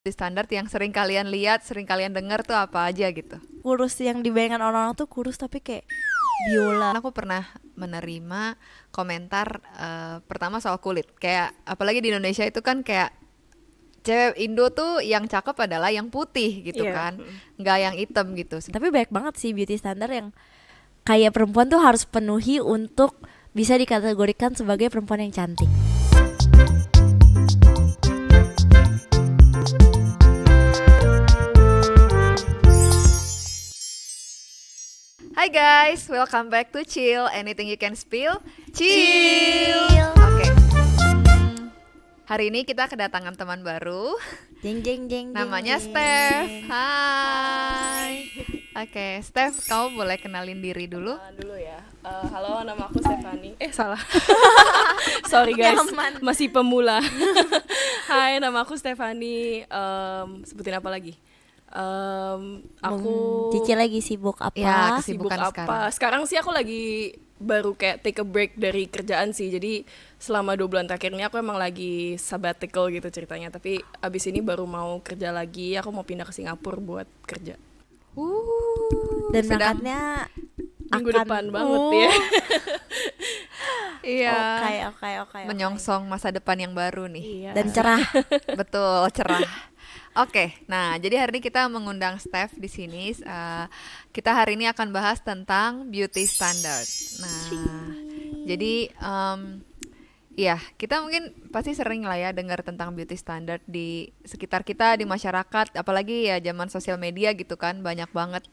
Standar yang sering kalian lihat, sering kalian dengar tuh apa aja gitu? Kurus yang dibayangkan orang-orang tuh kurus tapi kayak biola. Aku pernah menerima komentar pertama soal kulit. Kayak apalagi di Indonesia itu kan kayak cewek Indo tuh yang cakep adalah yang putih gitu kan, nggak yang hitam gitu. Tapi banyak banget sih beauty standar yang kayak perempuan tuh harus penuhi untuk bisa dikategorikan sebagai perempuan yang cantik. Hai guys, welcome back to Chill. Anything you can spill, chill. Oke. Hari ini kita kedatangan teman baru. Jeng jeng jeng. Namanya Steph. Hai. Oke, Steph, kamu boleh kenalin diri dulu? Dulu ya. Halo, nama aku Stephanie. Salah. Sorry guys, masih pemula. Hai, nama aku Stephanie. Sebutin apa lagi? Aku Cici lagi sibuk apa? Ya, sibuk kesibukan apa? Sekarang sih aku lagi baru kayak take a break dari kerjaan sih. Jadi selama 2 bulan terakhir ini aku emang lagi sabbatical gitu ceritanya. Tapi abis ini baru mau kerja lagi. Aku mau pindah ke Singapura buat kerja. Dan berangkatnya minggu depan banget ya. Iya. Oke. Menyongsong masa depan yang baru nih. Iya. Dan cerah. Betul, cerah. Oke, nah jadi hari ini kita mengundang Steph di sini. Kita hari ini akan bahas tentang beauty standard. Nah, jadi ya kita mungkin pasti sering lah ya dengar tentang beauty standard di sekitar kita, di masyarakat. Apalagi ya zaman sosial media gitu kan, banyak banget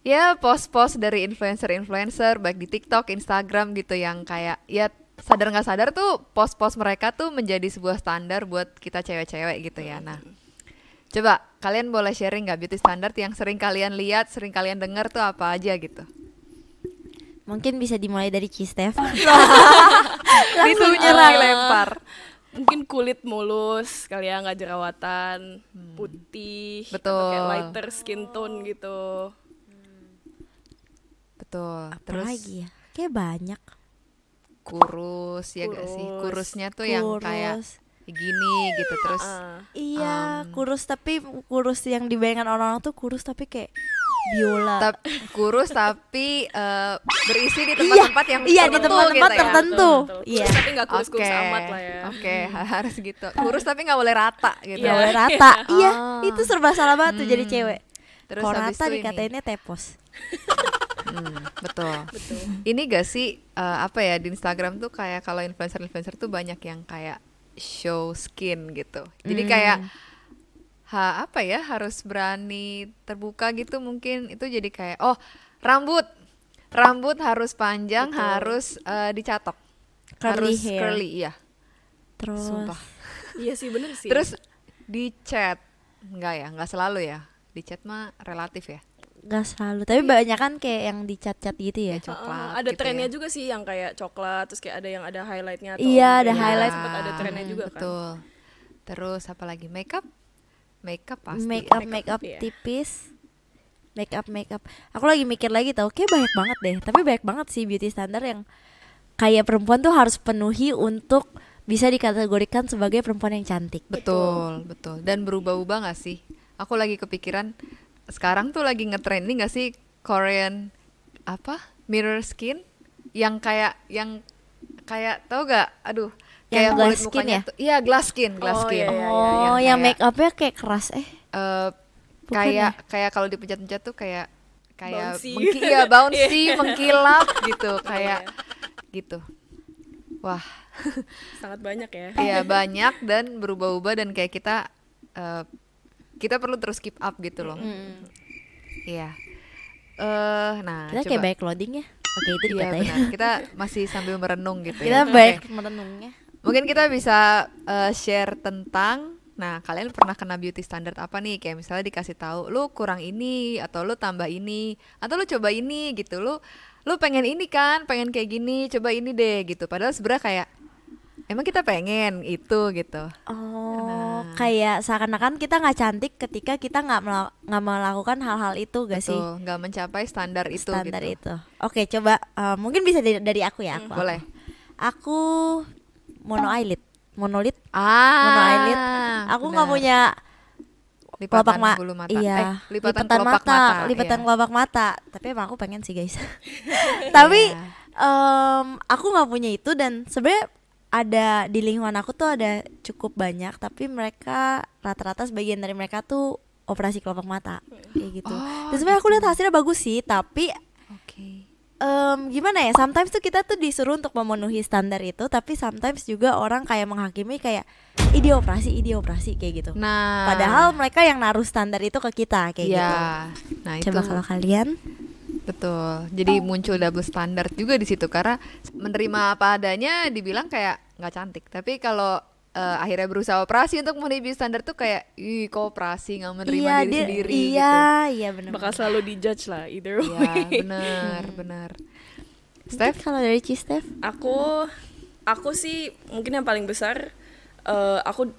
ya post-post dari influencer-influencer baik di TikTok, Instagram gitu yang kayak ya sadar nggak sadar tuh post-post mereka tuh menjadi sebuah standar buat kita cewek-cewek gitu ya. Nah, coba kalian boleh sharing nggak beauty standard yang sering kalian lihat, sering kalian dengar tuh apa aja gitu? Mungkin bisa dimulai dari Steph. Langsung nyerang lempar. Mungkin kulit mulus, kali ya nggak jerawatan, putih, Betul. atau kayak lighter skin tone gitu. Betul. Apa Terus lagi ya? Kayak banyak. kurus ya gak sih? Kurusnya tuh yang kayak gini gitu terus. Iya, kurus tapi kurus yang dibayangkan orang-orang tuh kurus tapi kayak biola. Kurus tapi berisi di tempat-tempat yang Iya, di tertentu tempat-tempat gitu ya. tertentu. Iya. Kurus tapi nggak kurus-kurus amat lah ya. Oke, harus gitu. Kurus tapi nggak boleh rata gitu. Nggak boleh rata. Iya, itu serba salah banget tuh jadi cewek. Terus Kalau habis rata itu dikatainnya tepos. Betul. Ini gak sih apa ya di Instagram tuh kayak kalau influencer tuh banyak yang kayak show skin gitu. Jadi kayak apa ya harus berani terbuka gitu mungkin itu jadi kayak rambut harus panjang, harus dicatok, harus hair. curly, iya. Terus Sumpah. Iya sih bener sih. Terus di chat nggak selalu ya. Di chat mah relatif ya. nggak selalu, tapi banyak kan kayak yang dicat-cat gitu ya. Coklat. Ada gitu trennya ya. juga sih yang kayak coklat, terus kayak ada yang ada highlightnya. Iya, ada ya, highlight. Sempat ada trennya juga kan. Betul. Terus apa lagi? Makeup pasti. Makeup ya. tipis. Makeup. Aku lagi mikir lagi tau, kayak banyak banget deh. Tapi banyak banget sih beauty standar yang kayak perempuan tuh harus penuhi untuk bisa dikategorikan sebagai perempuan yang cantik. Betul. Dan berubah-ubah gak sih? Aku lagi kepikiran sekarang tuh lagi ngetrend nih gak sih Korean mirror skin yang kayak tau gak? Aduh, kayak Yang kulit glass skin mukanya ya? tuh. Iya, glass skin. Iya. Oh, yang make upnya kayak keras bukan kayak kalau dipencet-pencet tuh kayak Bouncy. bouncy, mengkilap gitu, kayak gitu. Wah, Sangat banyak ya. iya banyak dan berubah-ubah dan kayak kita perlu terus keep up gitu loh. Iya. Nah, Kita coba. kayak baik loading ya. Oke, itu Iya dikatain. benar. Kita masih sambil merenung gitu Kita ya. baik Oke. merenungnya. Mungkin kita bisa share tentang kalian pernah kena beauty standard apa nih? Kayak misalnya dikasih tahu lu kurang ini atau lu tambah ini atau lu coba ini gitu. Lu pengen ini kan, pengen kayak gini, coba ini deh gitu. Padahal sebenarnya kayak emang kita pengen itu gitu. Oh, kayak seakan-akan kita nggak cantik ketika kita nggak melakukan hal-hal itu, gak sih? Betul, nggak mencapai standar itu Standar gitu. itu. Oke, coba mungkin bisa dari aku ya. Boleh. Aku monolit. Ah, Mono eyelid. Aku nggak benar. punya Lipatan kelopak bulu mata. iya, Lipatan kelopak mata, mata. lipatan Iya. kelopak mata. Tapi emang aku pengen sih guys. Tapi Iya. aku nggak punya itu, dan sebenarnya ada di lingkungan aku tuh ada cukup banyak, tapi mereka rata-rata sebagian dari mereka tuh operasi kelopak mata kayak gitu. Oh, Dan sebenarnya aku lihat hasilnya bagus sih, tapi Oke. gimana ya, sometimes tuh kita tuh disuruh untuk memenuhi standar itu, tapi sometimes juga orang kayak menghakimi kayak ide operasi kayak gitu. Nah, Padahal mereka yang naruh standar itu ke kita kayak ya. gitu. Nah, itu Coba kalau kalian betul. Jadi muncul double standard juga di situ karena menerima apa adanya dibilang kayak nggak cantik. Tapi kalau akhirnya berusaha operasi untuk memenuhi beauty standard tuh kayak, ih kok operasi nggak menerima diri sendiri iya benar. Bakal selalu dijudge lah either gitu. way. Ya, benar. Steph, Steph, kalau dari Steph, Aku sih mungkin yang paling besar, aku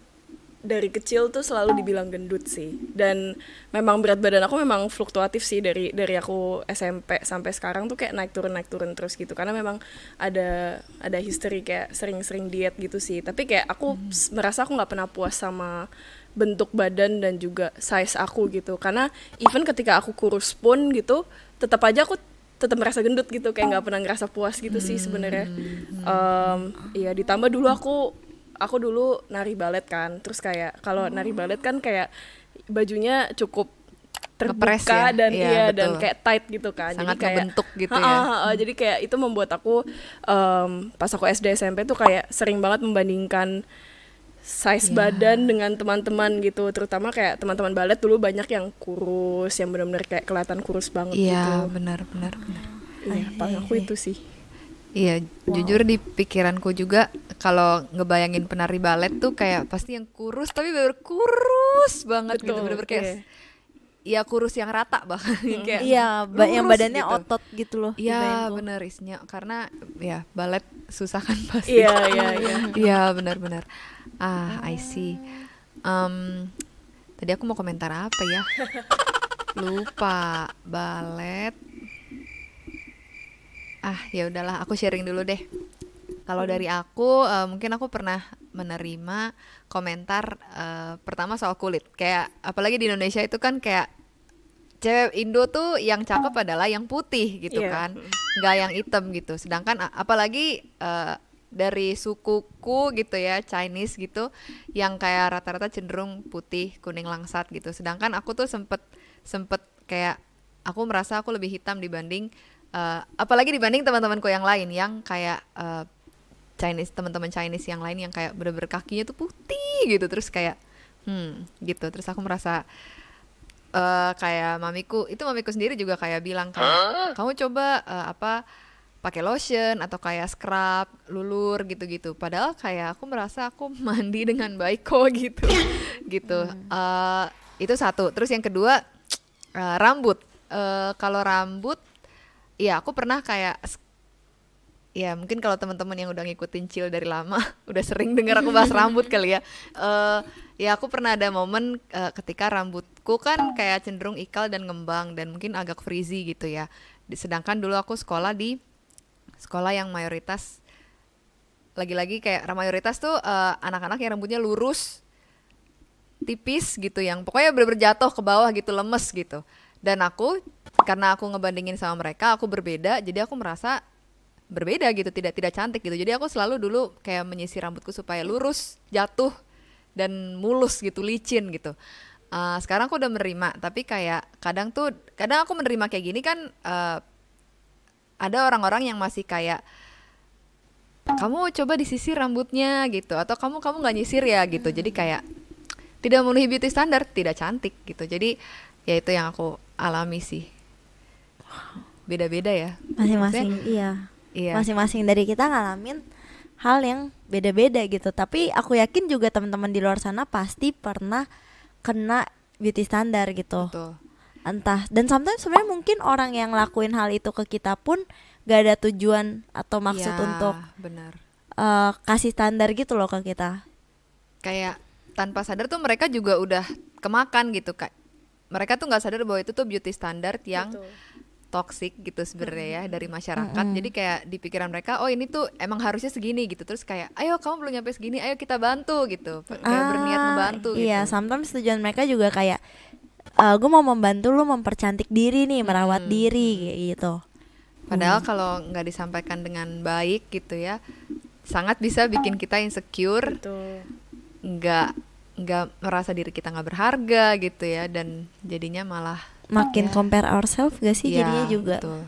dari kecil tuh selalu dibilang gendut sih, dan memang berat badan aku memang fluktuatif sih dari aku SMP sampai sekarang tuh kayak naik turun terus gitu, karena memang ada history kayak sering diet gitu sih. Tapi kayak aku merasa aku nggak pernah puas sama bentuk badan dan juga size aku gitu, karena even ketika aku kurus pun gitu tetap aja aku tetap merasa gendut gitu, kayak nggak pernah ngerasa puas gitu sih sebenarnya. Iya, ditambah dulu aku dulu nari balet kan, terus kayak kalau nari balet kan kayak bajunya cukup Ngepres terbuka ya? dan Iya, dan betul. kayak tight gitu kan. Sangat jadi kayak ngebentuk gitu ya. Jadi kayak itu membuat aku pas aku SD SMP tuh kayak sering banget membandingkan size badan dengan teman-teman gitu, terutama kayak teman-teman balet dulu banyak yang kurus, yang benar-benar kayak kelihatan kurus banget gitu. iya benar. Iya, paling aku itu sih. Iya, jujur di pikiranku juga kalau ngebayangin penari balet tuh kayak pasti yang kurus tapi bener kurus banget gitu, Betul, bener-bener kayak ya kurus yang rata bahkan kayak iya yang lurus badannya gitu. otot gitu loh. Iya dibayangku. bener isinya karena ya balet susah kan pasti. Iya. Iya benar. I see. Tadi aku mau komentar apa ya? Lupa. Balet. Ya udahlah, aku sharing dulu deh. Kalau dari aku, mungkin aku pernah menerima komentar pertama soal kulit. Kayak apalagi di Indonesia itu kan kayak cewek Indo tuh yang cakep adalah yang putih gitu Iya. kan, nggak yang hitam gitu. Sedangkan apalagi dari sukuku gitu ya, Chinese gitu, yang kayak rata-rata cenderung putih kuning langsat gitu. Sedangkan aku tuh sempet kayak aku merasa aku lebih hitam dibanding apalagi dibanding teman-temanku yang lain yang kayak Chinese, teman-teman Chinese yang lain yang kayak bener-bener kakinya tuh putih gitu, terus kayak gitu. Terus aku merasa kayak mamiku sendiri juga kayak bilang kayak kamu coba pakai lotion atau kayak scrub, lulur gitu-gitu. Padahal kayak aku merasa aku mandi dengan baik kok gitu. Gitu. Itu satu. Terus yang kedua rambut. Kalau rambut ya aku pernah kayak ya mungkin kalau teman-teman yang udah ngikutin Chill dari lama udah sering dengar aku bahas rambut kali ya. Ya aku pernah ada momen ketika rambutku kan kayak cenderung ikal dan ngembang dan mungkin agak frizzy gitu ya. Sedangkan dulu aku sekolah di sekolah yang mayoritas lagi-lagi kayak mayoritas tuh anak-anak yang rambutnya lurus tipis gitu, yang pokoknya bener-bener jatuh ke bawah gitu, lemes gitu. Dan aku karena aku ngebandingin sama mereka, aku berbeda, jadi aku merasa berbeda gitu, tidak cantik gitu. Jadi aku selalu dulu kayak menyisir rambutku supaya lurus, jatuh dan mulus gitu, licin gitu. Sekarang aku udah menerima, tapi kayak kadang aku menerima kayak gini kan ada orang-orang yang masih kayak kamu coba disisir rambutnya gitu, atau kamu nggak nyisir ya gitu. Jadi kayak tidak memenuhi beauty standar, tidak cantik gitu. Jadi ya itu yang aku alami sih. Beda-beda ya. Masing-masing Maksudnya, iya. Masing-masing dari kita ngalamin hal yang beda-beda gitu. Tapi aku yakin juga teman-teman di luar sana pasti pernah kena beauty standar gitu. Betul. Entah, dan sometimes sebenarnya mungkin orang yang lakuin hal itu ke kita pun gak ada tujuan atau maksud Ya, untuk benar. kasih standar gitu loh ke kita. Kayak tanpa sadar tuh mereka juga udah kemakan gitu, Kak. Mereka tuh nggak sadar bahwa itu tuh beauty standard yang Betul. toxic gitu sebenarnya ya dari masyarakat. Jadi kayak di pikiran mereka, oh ini tuh emang harusnya segini gitu. Terus kayak, ayo kamu belum nyampe segini, ayo kita bantu gitu. Kayak berniat ngebantu Iya, gitu. sometimes tujuan mereka juga kayak gue mau membantu lu mempercantik diri nih, merawat diri kayak gitu. Padahal kalau nggak disampaikan dengan baik gitu ya, sangat bisa bikin kita insecure, Betul. nggak merasa diri kita nggak berharga gitu ya, dan jadinya malah Makin compare ourselves gak sih ya, jadinya juga. betul.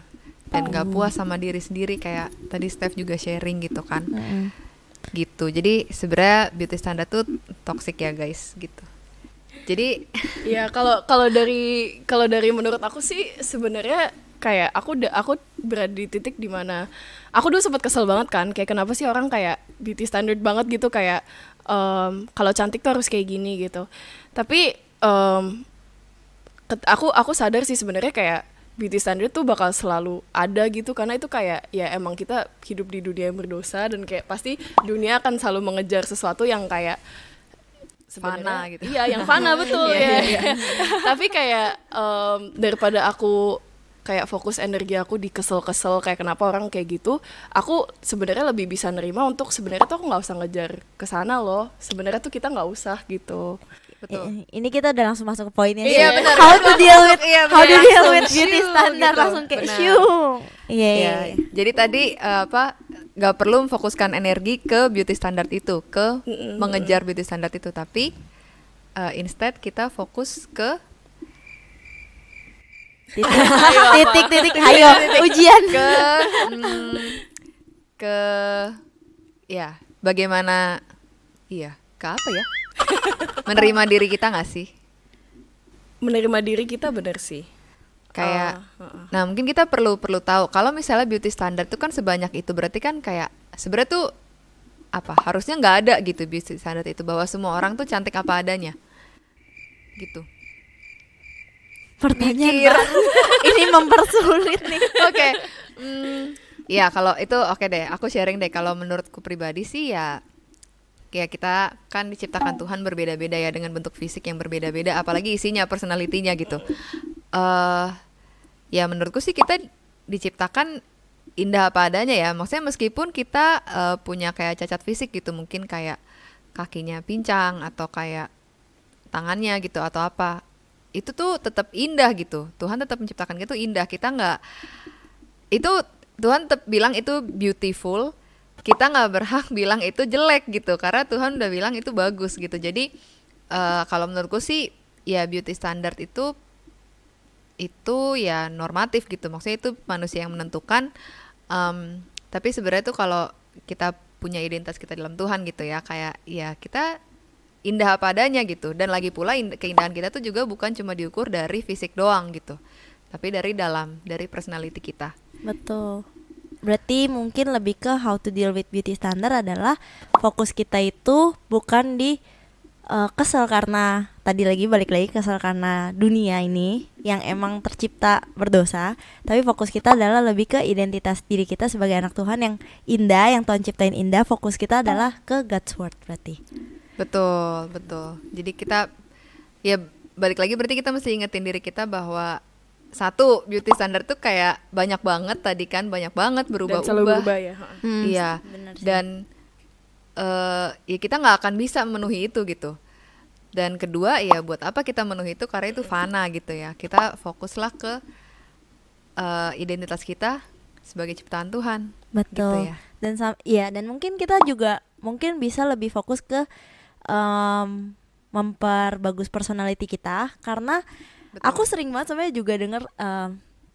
Dan nggak puas sama diri sendiri kayak tadi Steph juga sharing gitu kan. Gitu. Jadi sebenarnya beauty standard tuh toxic ya guys gitu. Jadi Ya kalau dari menurut aku sih sebenarnya kayak aku berada di titik dimana aku dulu sempat kesel banget kan, kayak kenapa sih orang kayak beauty standard banget gitu, kayak kalau cantik tuh harus kayak gini gitu. Tapi aku sadar sih sebenarnya kayak beauty standard tuh bakal selalu ada gitu, karena itu kayak ya emang kita hidup di dunia yang berdosa, dan kayak pasti dunia akan selalu mengejar sesuatu yang kayak fana gitu. Iya, yang fana betul ya. Tapi kayak daripada aku kayak fokus energi aku di kesel-kesel kayak kenapa orang kayak gitu, aku sebenarnya lebih bisa nerima untuk sebenarnya tuh aku nggak usah ngejar ke sana loh. Sebenarnya tuh kita nggak usah gitu. Betul. Ini kita udah langsung masuk ke poinnya sih. Iya, benar. How to deal with Iya, how to benar. deal Langsung with beauty shoo, standard gitu. langsung kayak Benar. shoo. Iya. Ya, jadi tadi nggak perlu memfokuskan energi ke beauty standard itu, ke mengejar beauty standard itu, tapi instead kita fokus ke Titik ayo ujian. Ke ya bagaimana ke apa ya? Menerima diri kita nggak sih? Menerima diri kita bener sih. Kayak nah mungkin kita perlu tahu kalau misalnya beauty standard itu kan sebanyak itu, berarti kan kayak sebenarnya tuh apa, harusnya nggak ada gitu beauty standard itu, bahwa semua orang tuh cantik apa adanya gitu. Pertanyaan Mikir. baru. Ini mempersulit nih. Oke. Ya kalau itu oke deh, aku sharing deh. Kalau menurutku pribadi sih ya kita kan diciptakan Tuhan berbeda-beda ya, dengan bentuk fisik yang berbeda-beda, apalagi isinya, personalitinya gitu. Ya menurutku sih kita diciptakan indah apa adanya ya. Maksudnya meskipun kita punya kayak cacat fisik gitu, mungkin kayak kakinya pincang atau kayak tangannya gitu atau apa, itu tuh tetap indah gitu. Tuhan tetap menciptakan gitu indah. Kita nggak, itu Tuhan tetap bilang itu beautiful. Kita nggak berhak bilang itu jelek gitu, karena Tuhan udah bilang itu bagus gitu. Jadi kalau menurutku sih ya beauty standard itu ya normatif gitu. Maksudnya itu manusia yang menentukan. Tapi sebenarnya tuh kalau kita punya identitas kita dalam Tuhan gitu ya, kayak ya kita indah apa adanya gitu. Dan lagi pula keindahan kita tuh juga bukan cuma diukur dari fisik doang gitu, tapi dari dalam, dari personality kita. Betul. Berarti mungkin lebih ke how to deal with beauty standard adalah fokus kita itu bukan di kesel karena tadi lagi balik lagi kesel karena dunia ini yang emang tercipta berdosa, tapi fokus kita adalah lebih ke identitas diri kita sebagai anak Tuhan yang indah, yang Tuhan ciptain indah. Fokus kita adalah ke God's word berarti. Betul. Jadi kita ya balik lagi, berarti kita mesti ingetin diri kita bahwa satu, beauty standard tuh kayak banyak banget tadi kan, banyak banget Dan berubah-ubah. selalu berubah ya. Iya. Bener sih. Dan ya kita nggak akan bisa memenuhi itu gitu. Dan kedua ya buat apa kita memenuhi itu, karena itu fana gitu ya. Kita fokuslah ke identitas kita sebagai ciptaan Tuhan. Betul. Gitu ya. Dan mungkin kita juga mungkin bisa lebih fokus ke memperbagus personality kita, karena Betul. aku sering banget sebenarnya juga denger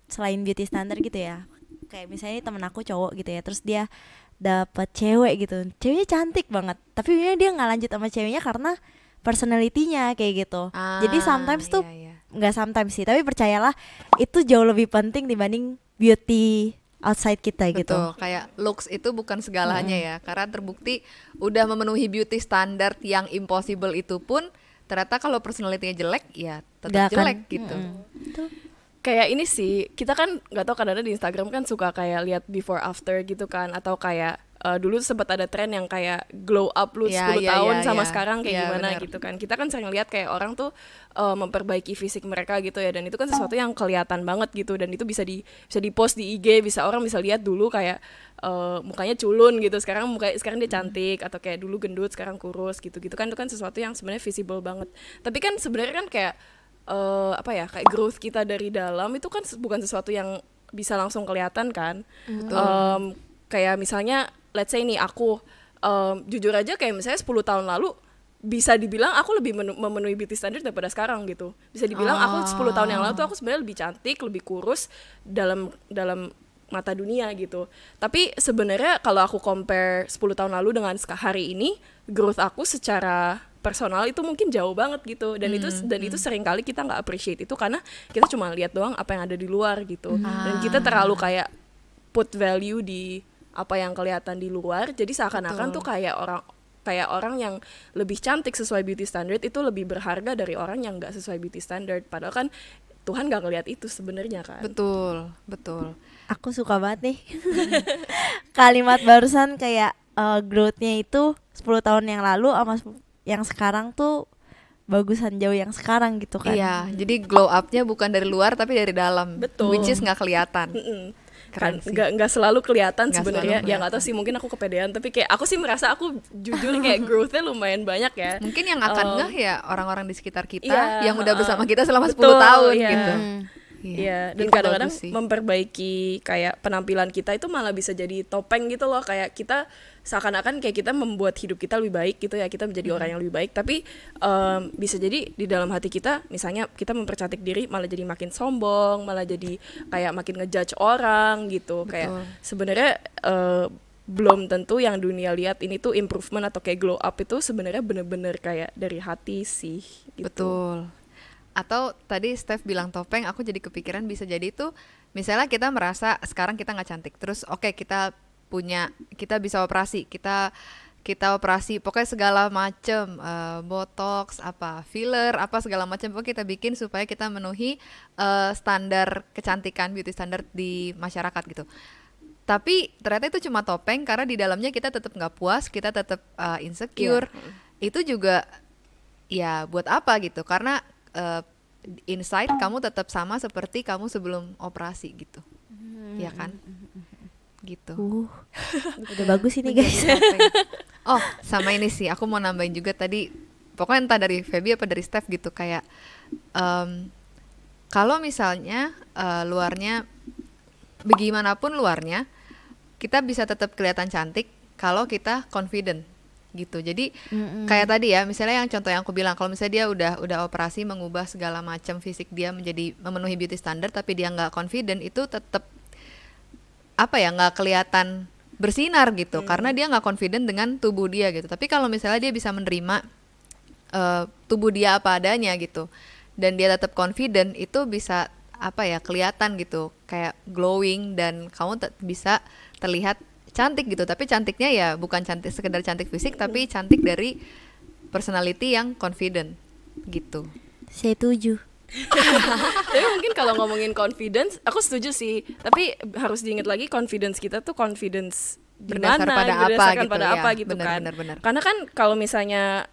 selain beauty standard gitu ya, kayak misalnya temen aku cowok gitu ya, terus dia dapet cewek gitu, ceweknya cantik banget, tapi dia nggak lanjut sama ceweknya karena personality-nya kayak gitu. Jadi sometimes tuh nggak sometimes sih, tapi percayalah itu jauh lebih penting dibanding beauty outside kita gitu. Betul, kayak looks itu bukan segalanya ya, karena terbukti udah memenuhi beauty standard yang impossible itu pun ternyata kalau personality-nya jelek ya tetap jelek gitu. Kayak ini sih, kita kan nggak tahu, kadang-kadang di Instagram kan suka kayak lihat before after gitu kan, atau kayak dulu sempat ada tren yang kayak glow up lu 10 Iya, tahun iya, sama iya. sekarang kayak Iya, gimana benar. gitu kan. Kita kan sering lihat kayak orang tuh memperbaiki fisik mereka gitu ya, dan itu kan sesuatu yang kelihatan banget gitu, dan itu bisa di post di IG, orang bisa lihat dulu kayak mukanya culun gitu, sekarang dia cantik, atau kayak dulu gendut sekarang kurus gitu kan. Itu kan sesuatu yang sebenarnya visible banget. Tapi kan sebenarnya kan kayak kayak growth kita dari dalam itu kan bukan sesuatu yang bisa langsung kelihatan kan. Kayak misalnya let's say nih aku jujur aja kayak misalnya 10 tahun lalu bisa dibilang aku lebih memenuhi beauty standard daripada sekarang gitu. Bisa dibilang aku 10 tahun yang lalu tuh aku sebenarnya lebih cantik, lebih kurus dalam mata dunia gitu. Tapi sebenarnya kalau aku compare 10 tahun lalu dengan hari ini, growth aku secara personal itu mungkin jauh banget gitu. Dan itu sering kali kita nggak appreciate itu karena kita cuma lihat doang apa yang ada di luar gitu. Dan kita terlalu kayak put value di apa yang kelihatan di luar, jadi seakan-akan tuh kayak orang yang lebih cantik sesuai beauty standard itu lebih berharga dari orang yang nggak sesuai beauty standard, padahal kan Tuhan nggak ngelihat itu sebenarnya kan. Betul. Aku suka banget nih kalimat barusan kayak growth-nya itu 10 tahun yang lalu sama yang sekarang tuh bagusan jauh yang sekarang gitu kan. Iya, jadi glow up-nya bukan dari luar tapi dari dalam. Betul. Which is nggak kelihatan. Keren sih. Nggak selalu kelihatan Nggak sebenarnya. selalu Ya nggak tahu sih, mungkin aku kepedean, tapi kayak aku sih merasa aku jujur kayak growth-nya lumayan banyak ya. Mungkin yang akan ngeh ya orang-orang di sekitar kita Iya, yang udah bersama kita selama 10 betul, tahun iya. gitu. Iya, dan itu kadang-kadang bagus sih. memperbaiki kayak penampilan kita itu malah bisa jadi topeng gitu loh, kayak kita seakan-akan kayak kita membuat hidup kita lebih baik gitu ya, kita menjadi orang yang lebih baik, tapi bisa jadi di dalam hati kita misalnya kita mempercantik diri malah jadi makin sombong, malah jadi kayak makin ngejudge orang gitu. Betul. Kayak sebenarnya belum tentu yang dunia lihat ini tuh improvement atau kayak glow up itu sebenarnya bener-bener kayak dari hati sih gitu. Betul. Atau tadi Steph bilang topeng, aku jadi kepikiran bisa jadi itu misalnya kita merasa sekarang kita nggak cantik, terus oke, kita bisa operasi, kita operasi pokoknya segala macem, botox, filler, segala macam, pokoknya kita bikin supaya kita memenuhi standar kecantikan, beauty standard di masyarakat gitu. Tapi ternyata itu cuma topeng karena di dalamnya kita tetap nggak puas, kita tetap insecure. Itu juga ya buat apa gitu, karena inside kamu tetap sama seperti kamu sebelum operasi gitu. Ya kan? Gitu. Udah bagus ini guys. Oh, sama ini sih, aku mau nambahin juga tadi, pokoknya entah dari Feby apa dari Steph gitu, kayak kalau misalnya luarnya, bagaimanapun luarnya, kita bisa tetap kelihatan cantik kalau kita confident gitu. Jadi kayak tadi ya, misalnya yang contoh yang aku bilang, kalau misalnya dia udah operasi mengubah segala macam fisik dia menjadi memenuhi beauty standard, tapi dia nggak confident, itu tetap nggak kelihatan bersinar gitu, karena dia nggak confident dengan tubuh dia gitu. Tapi kalau misalnya dia bisa menerima tubuh dia apa adanya gitu, dan dia tetap confident, itu bisa kelihatan gitu, kayak glowing, dan kamu bisa terlihat cantik gitu. Tapi cantiknya ya bukan sekedar cantik fisik, tapi cantik dari personality yang confident gitu. Saya setuju. Tapi mungkin kalau ngomongin confidence, aku setuju sih. Tapi harus diingat lagi, confidence kita tuh confidence Berdasar gimana, pada apa gitu, ya. kan. Benar. Karena kan kalau misalnya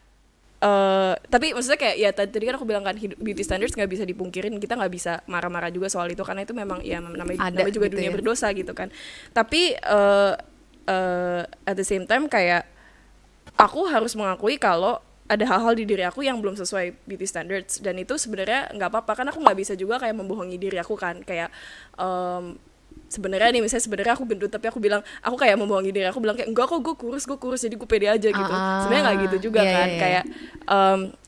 tapi maksudnya kayak ya tadi kan aku bilang kan, beauty standards nggak bisa dipungkirin, kita nggak bisa marah-marah juga soal itu, karena itu memang ya namanya juga gitu dunia ya, berdosa gitu kan. Tapi at the same time kayak aku harus mengakui kalau ada hal-hal di diri aku yang belum sesuai beauty standards, dan itu sebenarnya nggak apa-apa, kan aku nggak bisa juga kayak membohongi diri aku kan, kayak sebenarnya nih, misalnya sebenarnya aku gendut tapi aku bilang, aku kayak membohongi diri aku bilang kayak enggak kok, gue kurus jadi gue pede aja gitu. Sebenarnya nggak gitu juga kan. Kayak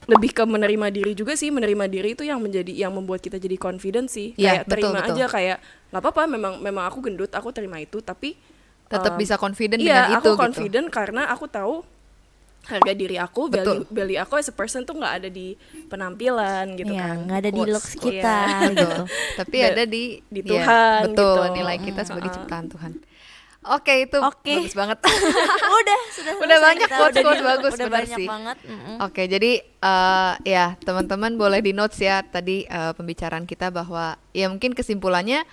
lebih ke menerima diri juga sih. Menerima diri itu yang membuat kita jadi confident sih. Kayak terima aja, kayak nggak apa-apa, memang aku gendut, aku terima itu, tapi tetap bisa confident dengan itu. Iya, aku confident gitu, karena aku tahu harga diri aku, value aku as a person tuh nggak ada di penampilan gitu kan, nggak ada di looks kita gitu, tapi ada di Tuhan, betul, gitu. Nilai kita sebagai ciptaan Tuhan. Oke, itu bagus banget. udah banyak quotes bagus, udah benar banyak sih. Banget. Oke, jadi ya teman-teman boleh di notes ya tadi pembicaraan kita, bahwa ya mungkin kesimpulannya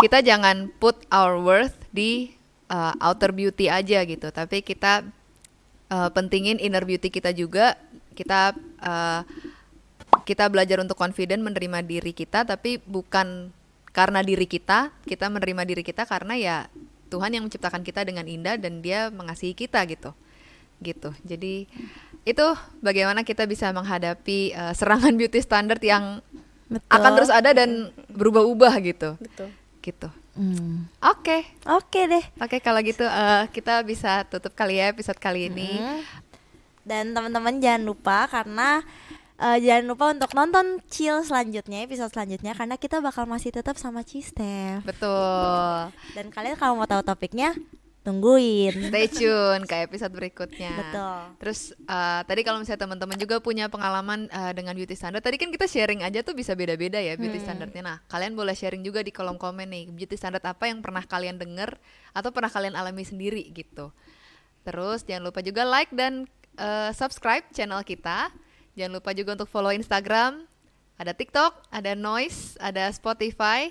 kita jangan put our worth di outer beauty aja gitu, tapi kita pentingin inner beauty kita juga. Kita belajar untuk confident menerima diri kita, tapi bukan karena diri kita menerima diri kita karena ya Tuhan yang menciptakan kita dengan indah dan Dia mengasihi kita gitu. Jadi itu bagaimana kita bisa menghadapi serangan beauty standard yang Betul. akan terus ada dan berubah-ubah gitu. Betul. Gitu. Hmm. Oke, Oke deh. kalau gitu kita bisa tutup kali ya episode kali ini. Dan teman-teman jangan lupa jangan lupa untuk nonton Chill selanjutnya, episode selanjutnya, karena kita bakal masih tetap sama Cistef. Betul. Dan kalian kalau mau tahu topiknya, tungguin. Stay tune ke episode berikutnya. Betul. Terus tadi kalau misalnya teman-teman juga punya pengalaman dengan beauty standard, tadi kan kita sharing aja tuh bisa beda-beda ya beauty standardnya. Nah, kalian boleh sharing juga di kolom komen nih, beauty standard apa yang pernah kalian denger atau pernah kalian alami sendiri gitu. Terus jangan lupa juga like dan subscribe channel kita. Jangan lupa juga untuk follow Instagram, ada TikTok, ada Noise, ada Spotify.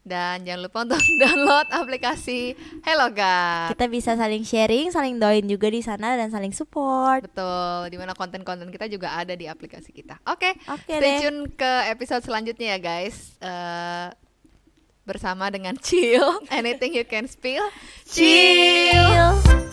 Dan jangan lupa untuk download aplikasi Helloga. Kita bisa saling sharing, saling doain juga di sana dan saling support. Betul, dimana konten-konten kita juga ada di aplikasi kita. Oke, Oke stay deh. tune ke episode selanjutnya ya guys. Bersama dengan Chill, anything you can spill, Chill. Chill.